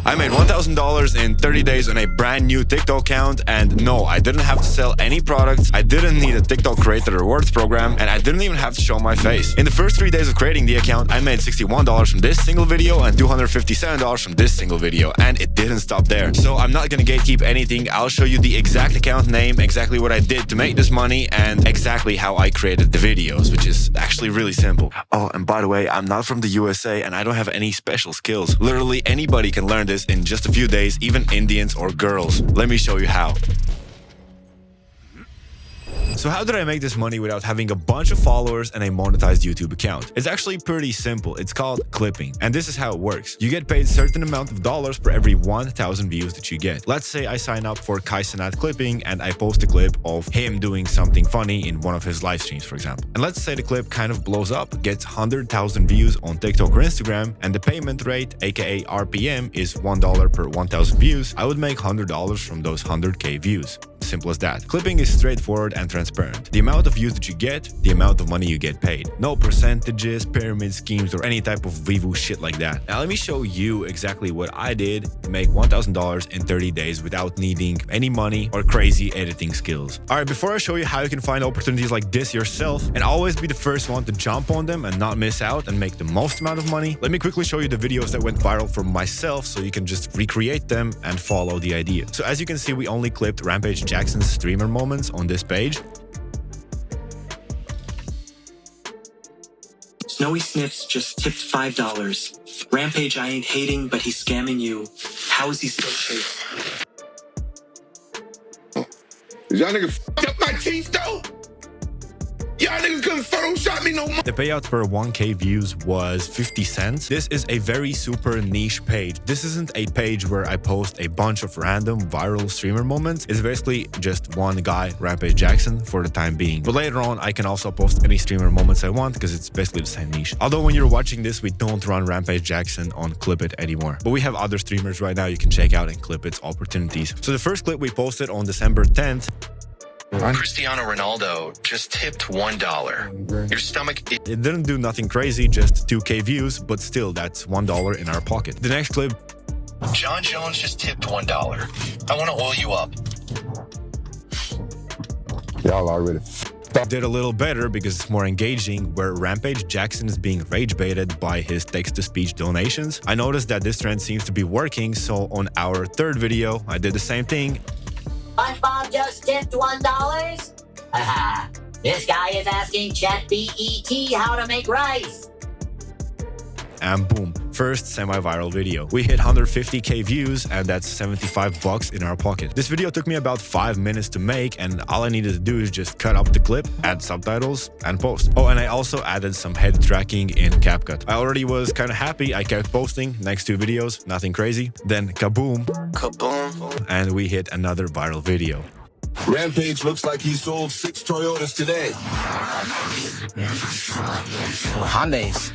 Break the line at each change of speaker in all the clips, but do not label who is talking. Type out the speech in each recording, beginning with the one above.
I made $1,000 in 30 days on a brand new TikTok account, and no, I didn't have to sell any products, I didn't need a TikTok creator rewards program, and I didn't even have to show my face. In the first 3 days of creating the account, I made $61 from this single video and $257 from this single video, and it didn't stop there. So I'm not gonna gatekeep anything. I'll show you the exact account name, exactly what I did to make this money, and exactly how I created the videos, which is actually really simple. Oh, and by the way, I'm not from the USA and I don't have any special skills. Literally anybody can learn this in just a few days, even Indians or girls. Let me show you how. So how did I make this money without having a bunch of followers and a monetized YouTube account? It's actually pretty simple. It's called clipping. And this is how it works. You get paid a certain amount of dollars for every 1,000 views that you get. Let's say I sign up for Kai Cenat clipping and I post a clip of him doing something funny in one of his live streams, for example. And let's say the clip kind of blows up, gets 100,000 views on TikTok or Instagram, and the payment rate, aka RPM, is $1 per 1,000 views. I would make $100 from those 100k views. Simple as that. Clipping is straightforward and transparent. The amount of views that you get, the amount of money you get paid. No percentages, pyramid schemes, or any type of Vivu shit like that. Now let me show you exactly what I did to make $1,000 in 30 days without needing any money or crazy editing skills. Alright, before I show you how you can find opportunities like this yourself and always be the first one to jump on them and not miss out and make the most amount of money, let me quickly show you the videos that went viral for myself so you can just recreate them and follow the idea. So as you can see, we only clipped Rampage Jackson's streamer moments on this page.
Snowy Sniffs just tipped $5. Rampage, I ain't hating, but he's scamming you. How is he still chasing?
Y'all niggas f***ed up my teeth though? Y'all niggas couldn't Photoshop me no more.
The payout per 1k views was 50 cents. This is a very super niche page. This isn't a page where I post a bunch of random viral streamer moments. It's basically just one guy, Rampage Jackson, for the time being. But later on, I can also post any streamer moments I want because it's basically the same niche. Although when you're watching this, we don't run Rampage Jackson on Clip It anymore. But we have other streamers right now you can check out and Clip It's opportunities. So the first clip we posted on December 10th.
Cristiano Ronaldo just tipped $1. Your stomach...
It didn't do nothing crazy, just 2k views, but still, that's $1 in our pocket. The next clip...
John Jones just tipped $1. I want to oil you up.
Y'all already
did a little better because it's more engaging, where Rampage Jackson is being rage baited by his text-to-speech donations. I noticed that this trend seems to be working, so on our third video, I did the same thing.
SpongeBob just tipped $1? Haha, this guy is asking ChatBET how to make rice.
And boom, first semi-viral video. We hit 150k views and that's $75 in our pocket. This video took me about 5 minutes to make and all I needed to do is just cut up the clip, add subtitles, and post. Oh, and I also added some head tracking in CapCut. I already was kind of happy. I kept posting next 2 videos, nothing crazy. Then kaboom, and we hit another viral video.
Rampage looks like he sold 6 Toyotas today.
Hyundais.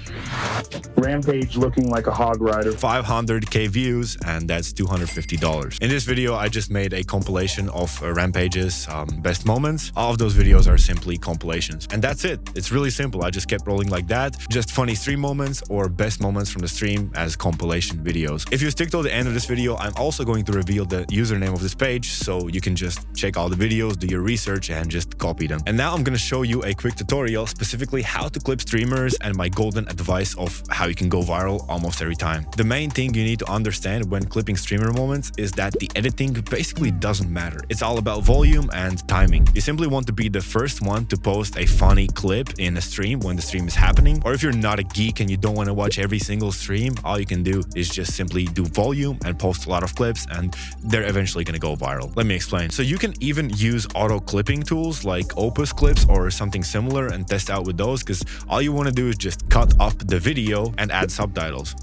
Rampage looking like a hog rider.
500k views and that's $250. In this video, I just made a compilation of Rampage's best moments. All of those videos are simply compilations. And that's it. It's really simple. I just kept rolling like that. Just funny stream moments or best moments from the stream as compilation videos. If you stick till the end of this video, I'm also going to reveal the username of this page so you can just check all the videos, do your research, and just copy them. And now I'm gonna show you a quick tutorial, specifically how to clip streamers and my golden advice of how you can go viral almost every time. The main thing you need to understand when clipping streamer moments is that the editing basically doesn't matter. It's all about volume and timing. You simply want to be the first one to post a funny clip in a stream when the stream is happening. Or if you're not a geek and you don't want to watch every single stream, all you can do is just simply do volume and post a lot of clips and they're eventually gonna go viral. Let me explain. So you can even use auto clipping tools like Opus Clips or something similar and test out with those, because all you want to do is just cut up the video and add subtitles.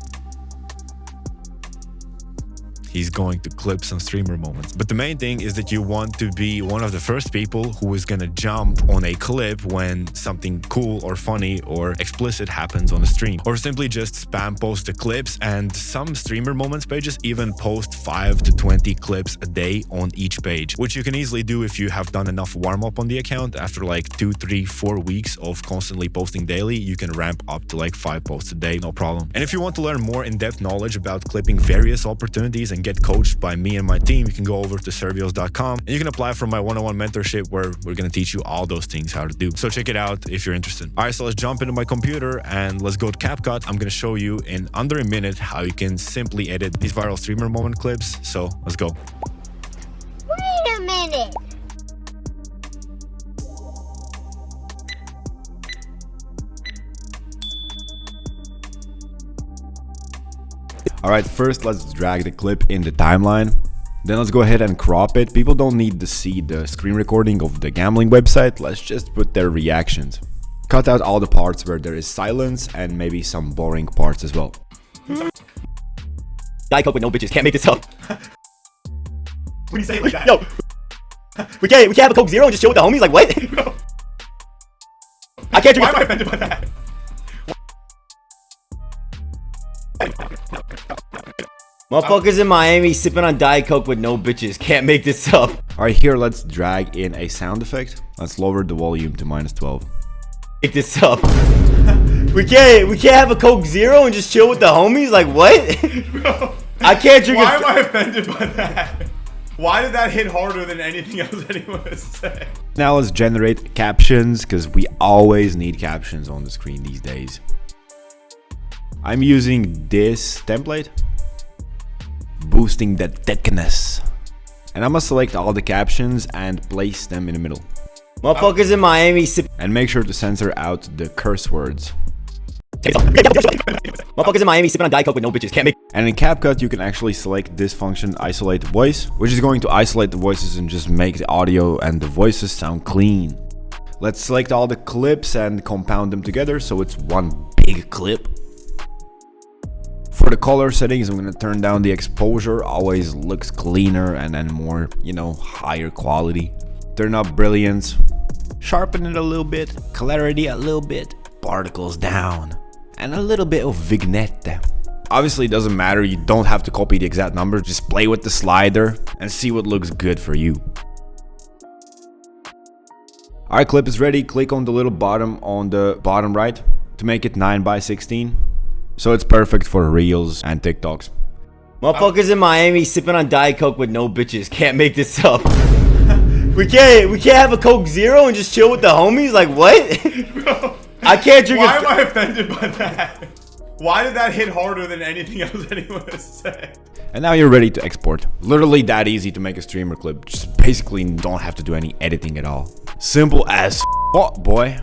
he's going to clip some streamer moments. But the main thing is that you want to be one of the first people who is gonna jump on a clip when something cool or funny or explicit happens on the stream. Or simply just spam post the clips, and some streamer moments pages even post 5 to 20 clips a day on each page, which you can easily do if you have done enough warm-up on the account. After like 2, 3, 4 weeks of constantly posting daily, you can ramp up to like 5 posts a day, no problem. And if you want to learn more in-depth knowledge about clipping various opportunities and get coached by me and my team, you can go over to servios.com and you can apply for my one-on-one mentorship where we're going to teach you all those things how to do. So check it out if you're interested. All right, so let's jump into my computer and let's go to CapCut. I'm going to show you in under a minute how you can simply edit these viral streamer moment clips. So let's go.
Wait a minute.
Alright, first let's drag the clip in the timeline. Then let's go ahead and crop it. People don't need to see the screen recording of the gambling website. Let's just put their reactions. Cut out all the parts where there is silence and maybe some boring parts as well.
Diet Coke with no bitches, can't make this up. What do you say like that? Yo, we can't have a Coke Zero and just chill with the homies? Like what? Bro. I can't drink. Why am I offended by that? Motherfuckers in Miami sipping on Diet Coke with no bitches. Can't make this up.
Alright, here let's drag in a sound effect. Let's lower the volume to -12.
Make this up. we can't have a Coke Zero and just chill with the homies? Like what? Bro, I can't drink.
Why am I offended by that? Why did that hit harder than anything else anyone has said?
Now let's generate captions, because we always need captions on the screen these days. I'm using this template, boosting the thickness, and I'm gonna select all the captions and place them in the middle.
Motherfuckers in Miami sip.
And make sure to censor out the curse words.
Motherfuckers in Miami sipping on Diet Coke with no bitches. Can't make.
And in CapCut, you can actually select this function, isolate voice, which is going to isolate the voices and just make the audio and the voices sound clean. Let's select all the clips and compound them together so it's one big clip. For the color settings, I'm going to turn down the exposure, always looks cleaner and then more, you know, higher quality. Turn up brilliance, sharpen it a little bit, clarity a little bit, particles down, and a little bit of vignette. Obviously it doesn't matter, you don't have to copy the exact number, just play with the slider and see what looks good for you. Alright, clip is ready. Click on the little bottom on the bottom right to make it 9:16. So it's perfect for Reels and TikToks.
Motherfuckers in Miami sipping on Diet Coke with no bitches. Can't make this up. we can't have a Coke Zero and just chill with the homies? Like what?
Bro,
I can't drink.
Why am I offended by that? Why did that hit harder than anything else anyone has said?
And now you're ready to export. Literally that easy to make a streamer clip. Just basically don't have to do any editing at all. Simple as boy.